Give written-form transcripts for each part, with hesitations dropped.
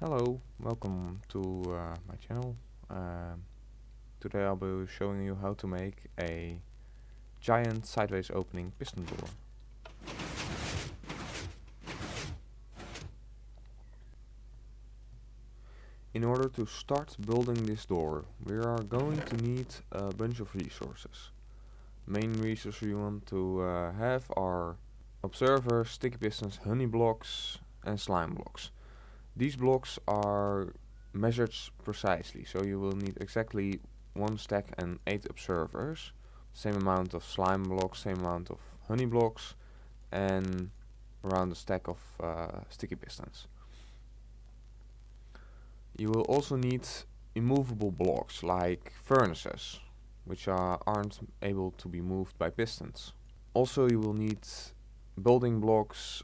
Hello, welcome to my channel. Um, Today I'll be showing you how to make a giant sideways opening piston door. In order to start building this door, we are going to need a bunch of resources. Main resources you want to have are observers, sticky pistons, honey blocks and slime blocks. These blocks are measured precisely, so you will need exactly 1 stack and 8 observers, same amount of slime blocks, same amount of honey blocks, and around a stack of sticky pistons. You will also need immovable blocks like furnaces, which aren't able to be moved by pistons. Also you will need building blocks.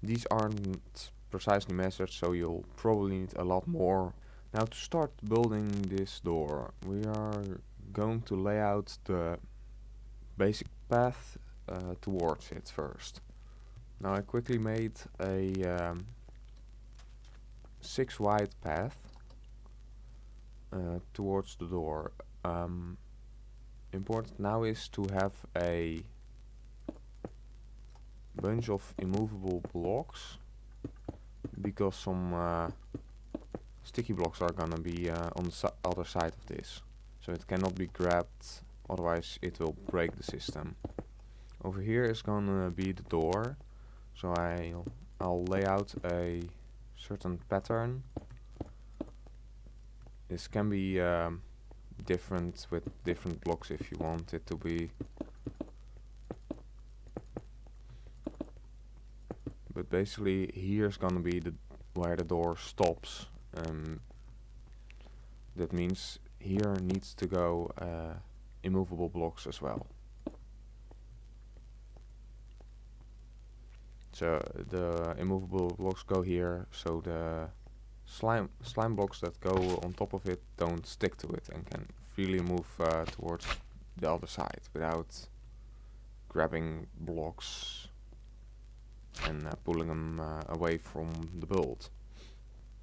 These aren't precisely measured, so you'll probably need a lot more. Now to start building this door, we are going to lay out the basic path towards it first. Now I quickly made a 6 wide path towards the door. Important now is to have a bunch of immovable blocks, because some sticky blocks are gonna be on the other side of this, so it cannot be grabbed, otherwise it will break the system. Over here is gonna be the door, so I'll lay out a certain pattern. This can be different with different blocks if you want it to be, but basically here's gonna be where the door stops. That means here needs to go immovable blocks as well. So the immovable blocks go here, so the slime blocks that go on top of it don't stick to it and can freely move towards the other side without grabbing blocks and pulling them away from the build.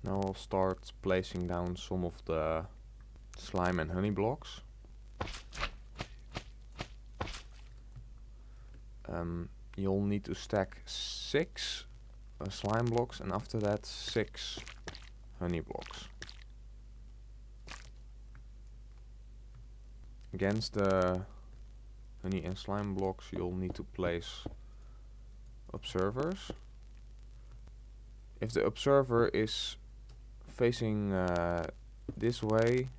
Now I'll start placing down some of the slime and honey blocks. You'll need to stack 6 slime blocks, and after that 6 honey blocks. Against the honey and slime blocks you'll need to place observers. If the observer is facing this way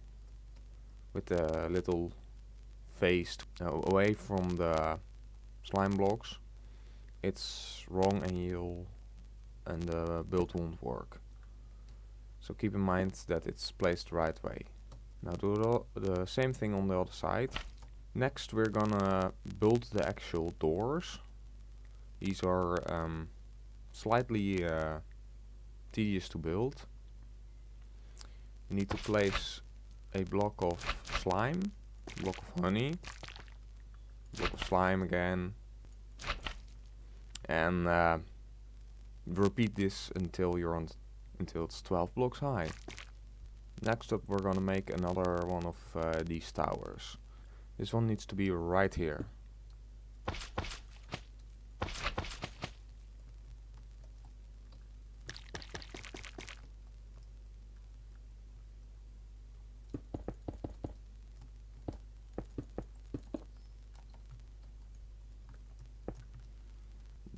with the little face away from the slime blocks, it's wrong and the build won't work. So keep in mind that it's placed the right way. Now do the same thing on the other side. Next we're gonna build the actual doors. These are slightly tedious to build. You need to place a block of slime, block of honey, block of slime again, and repeat this until it's 12 blocks high. Next up we're gonna make another one of these towers. This one needs to be right here.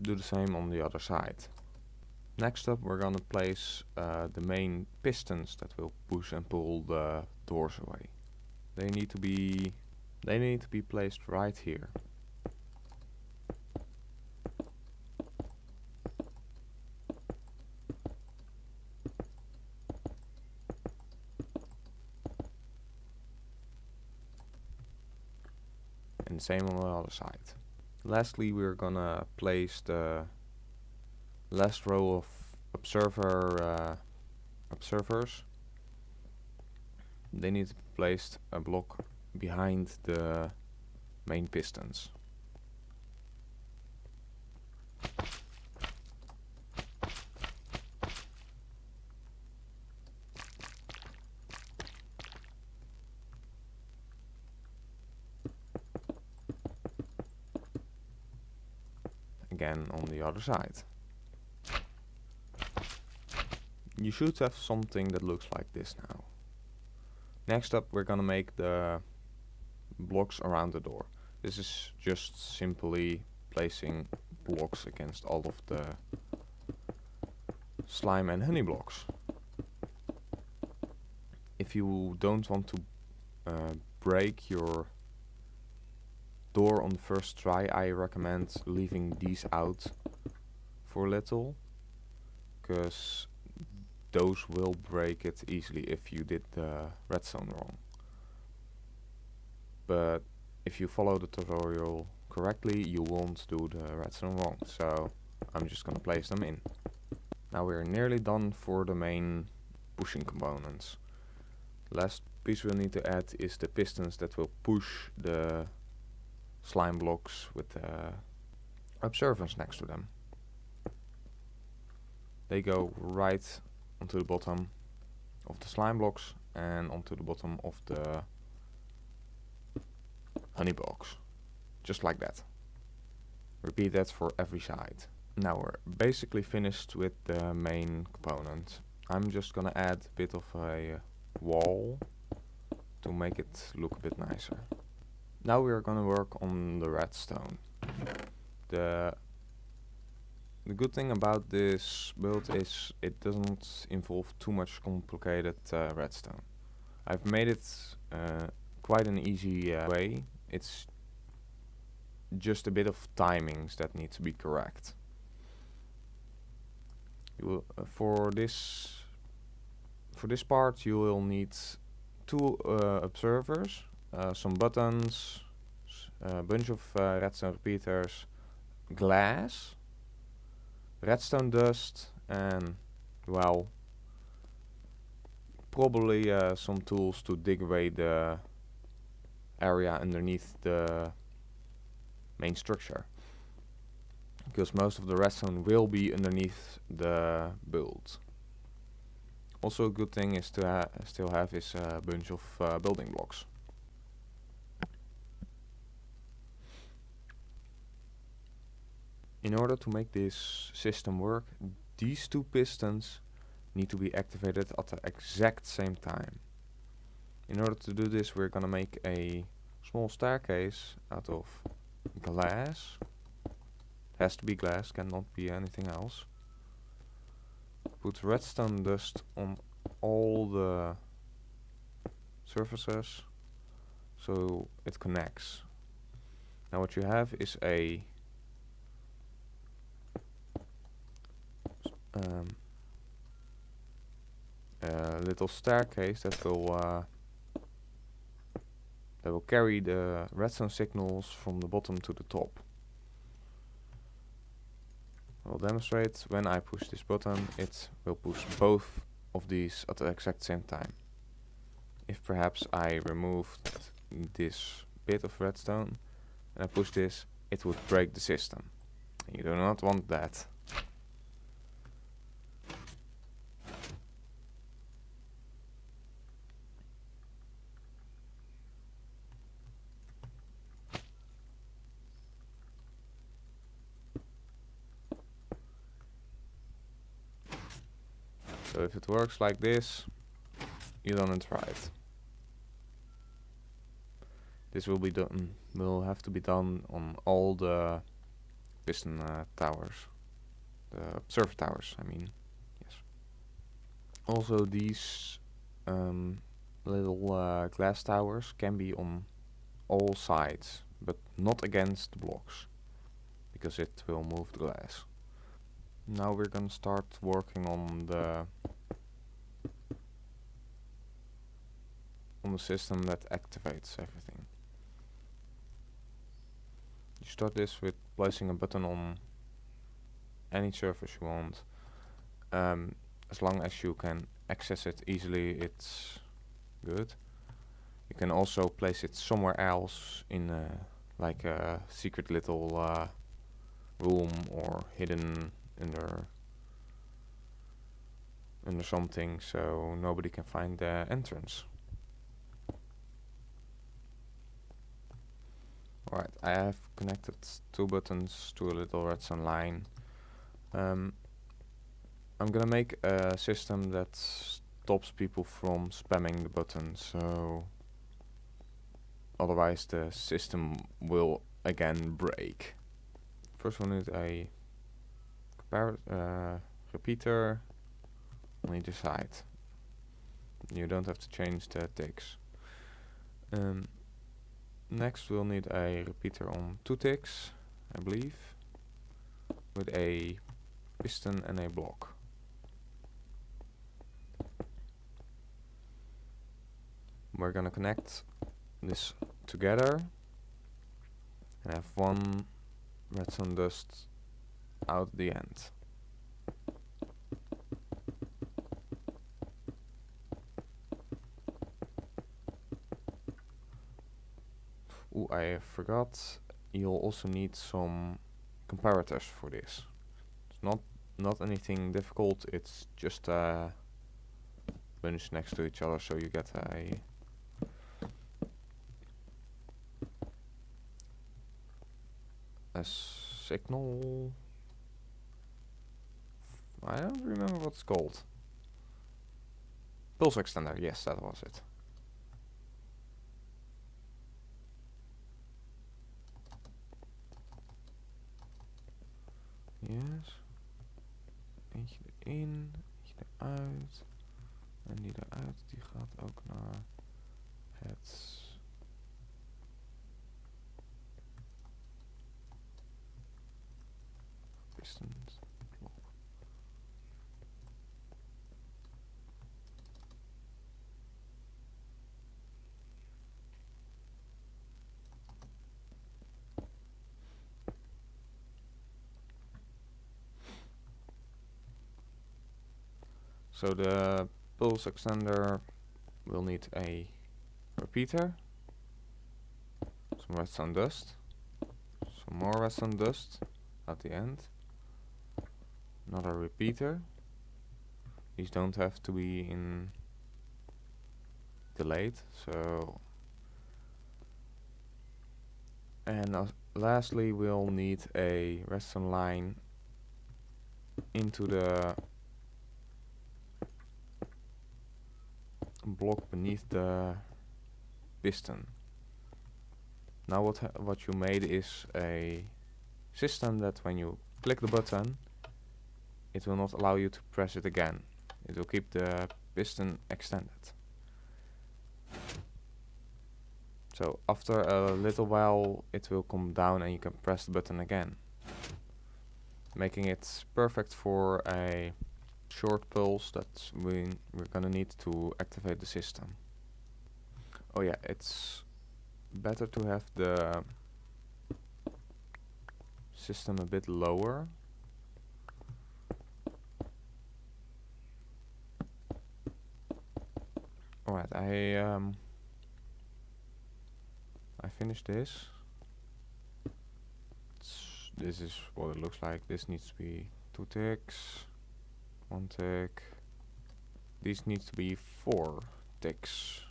Do the same on the other side. Next up we're gonna place the main pistons that will push and pull the doors away. They need to be placed right here. And same on the other side. Lastly we're gonna place the last row of observers. They need to be placed a block behind the main pistons. again on the other side. You should have something that looks like this now. Next up, we're gonna make the blocks around the door. This is just simply placing blocks against all of the slime and honey blocks. If you don't want to break your door on the first try, I recommend leaving these out for a little, because those will break it easily if you did the redstone wrong. But if you follow the tutorial correctly, you won't do the redstone wrong, so I'm just gonna place them in. Now we're nearly done for the main pushing components. Last piece we'll need to add is the pistons that will push the slime blocks with the observers next to them. They go right onto the bottom of the slime blocks and onto the bottom of the honey blocks, just like that. Repeat that for every side. Now we're basically finished with the main component. I'm just gonna add a bit of a wall to make it look a bit nicer. Now we're gonna work on the redstone. The good thing about this build is it doesn't involve too much complicated redstone. I've made it quite an easy way. It's just a bit of timings that need to be correct. You will, for this part you will need two observers, some buttons, a bunch of redstone repeaters, glass, redstone dust, and, well, probably some tools to dig away the area underneath the main structure, because most of the redstone will be underneath the build. Also, a good thing is to still have is a bunch of building blocks. In order to make this system work, these two pistons need to be activated at the exact same time. In order to do this, we're gonna make a small staircase out of glass. Has to be glass, cannot be anything else. Put redstone dust on all the surfaces so it connects. Now what you have is a little staircase that will carry the redstone signals from the bottom to the top. I'll demonstrate. When I push this button, it will push both of these at the exact same time. If perhaps I removed this bit of redstone and I push this, it would break the system. You do not want that. So if it works like this, you don't try it. This will be done. Will have to be done on all the piston towers, the observer towers. I mean, yes. Also, these little glass towers can be on all sides, but not against the blocks, because it will move the glass. Now we're gonna start working on the system that activates everything. You start this with placing a button on any surface you want. As long as you can access it easily, it's good. You can also place it somewhere else in like a secret little room, or hidden under something, so nobody can find the entrance. Alright, I have connected 2 buttons to a little redstone line. I'm gonna make a system that stops people from spamming the button, so otherwise the system will again break. First we'll need a repeater on either side. You don't have to change the ticks. Next we'll need a repeater on 2 ticks, I believe, with a piston and a block. We're gonna connect this together and have 1 redstone dust out the end. Ooh, I forgot, you'll also need some comparators for this. It's not anything difficult, it's just a bunch next to each other, so you get a signal. I don't remember what it's called. Pulse extender, yes, that was it. Yes. Eentje erin, eentje eruit. En die eruit, die gaat ook naar het piston blok. So the pulse extender will need a repeater, some redstone dust, some more redstone dust at the end, another repeater. These don't have to be in delayed, so, and lastly we'll need a redstone line into the block beneath the piston. Now what you made is a system that when you click the button, it will not allow you to press it again. It will keep the piston extended. So after a little while it will come down and you can press the button again, making it perfect for a short pulse that we're gonna need to activate the system. Oh yeah, it's better to have the system a bit lower. Alright, I finished this. This is what it looks like. This needs to be 2 ticks, 1 tick. These needs to be 4 ticks,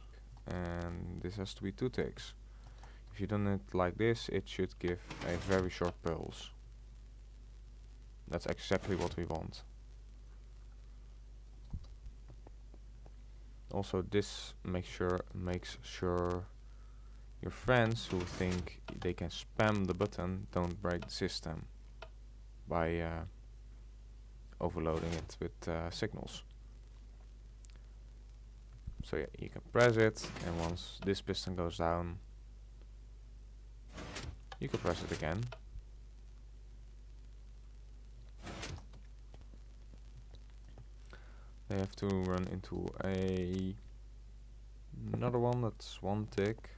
and this has to be 2 ticks. If you done it like this, it should give a very short pulse. That's exactly what we want. Also, this makes sure your friends who think they can spam the button don't break the system by overloading it with signals. So yeah, you can press it, and once this piston goes down, you can press it again. They have to run into another one that's 1 tick.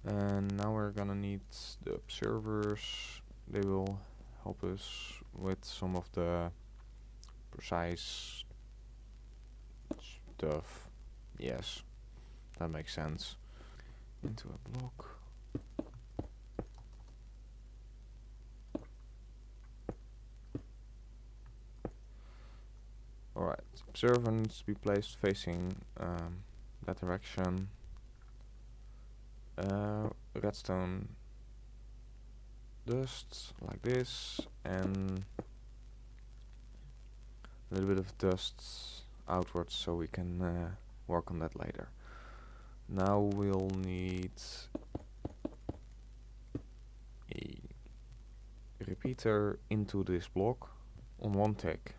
And now we're gonna need the observers. They will help us with some of the precise stuff. Yes, that makes sense. Into a block. Alright, observer needs to be placed facing that direction. Redstone dust like this, and a little bit of dust outwards so we can work on that later. Now we'll need a repeater into this block on one tick.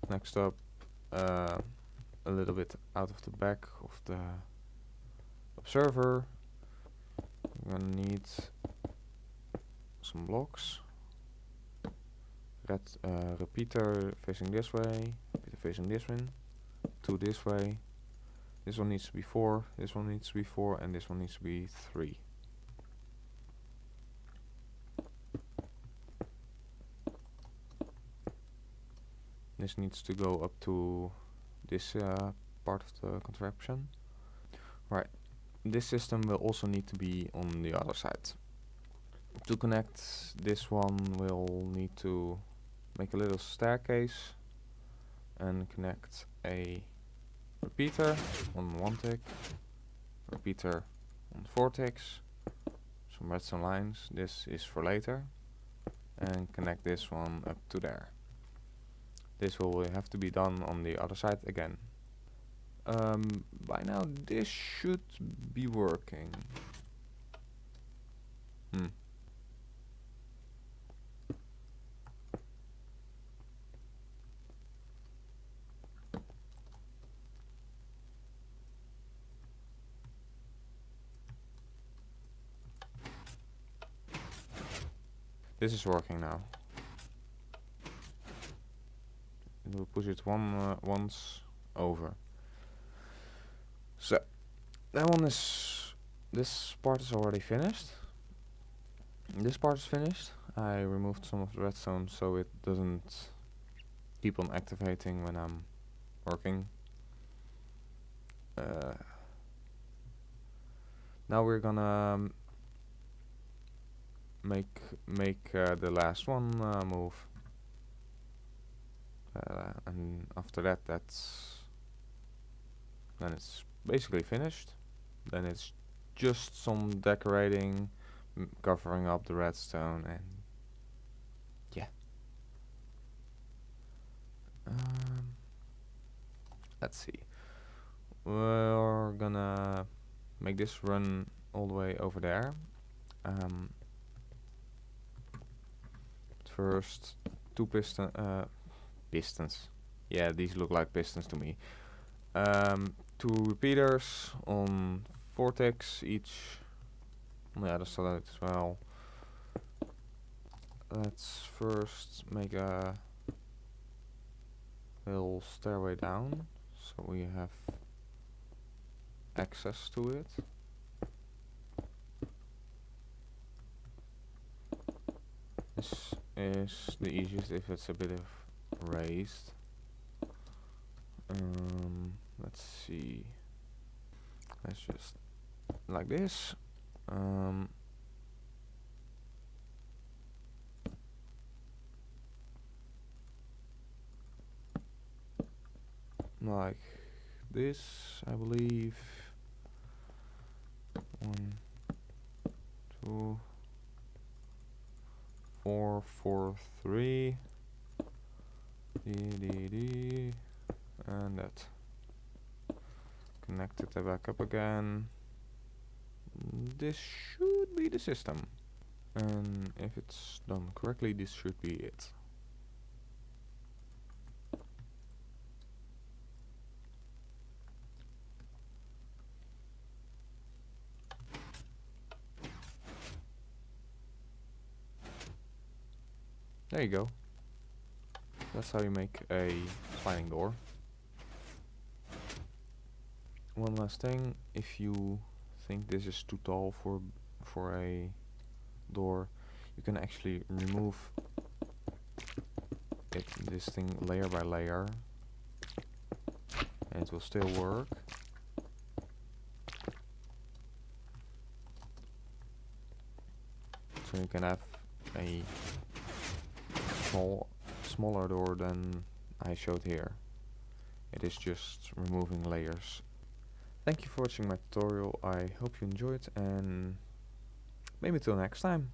Next up, a little bit out of the back of the observer, we're gonna need some blocks. Repeater facing this way, repeater facing this one, two this way. This one needs to be 4, this one needs to be 4, and this one needs to be 3. This needs to go up to this part of the contraption. Right, this system will also need to be on the other side. To connect this one, we'll need to make a little staircase and connect a repeater on one tick, repeater on 4 ticks, some redstone lines, this is for later, and connect this one up to there. This will have to be done on the other side again. By now this should be working. This is working now. We'll push it once over. So that one is, this part is already finished. This part is finished. I removed some of the redstone so it doesn't keep on activating when I'm working. Now we're gonna make the last one move. And after that, then it's basically finished. Then it's just some decorating, covering up the redstone, and yeah. Let's see. We're gonna make this run all the way over there. First, 2 pistons. Yeah, these look like pistons to me. 2 repeaters on 4 ticks each on the other side as well. Let's first make a little stairway down so we have access to it. This is the easiest if it's a bit of raised. Let's see. Let's just like this. Like this, I believe. 1, 2, 4, 4, 3. D, and that. Connected it back up again. This should be the system. And if it's done correctly, this should be it. There you go. That's how you make a sliding door. One last thing, if you think this is too tall for a door, you can actually remove this thing layer by layer, and it will still work. So you can have a smaller door than I showed here. It is just removing layers. Thank you for watching my tutorial. I hope you enjoyed, and maybe till next time.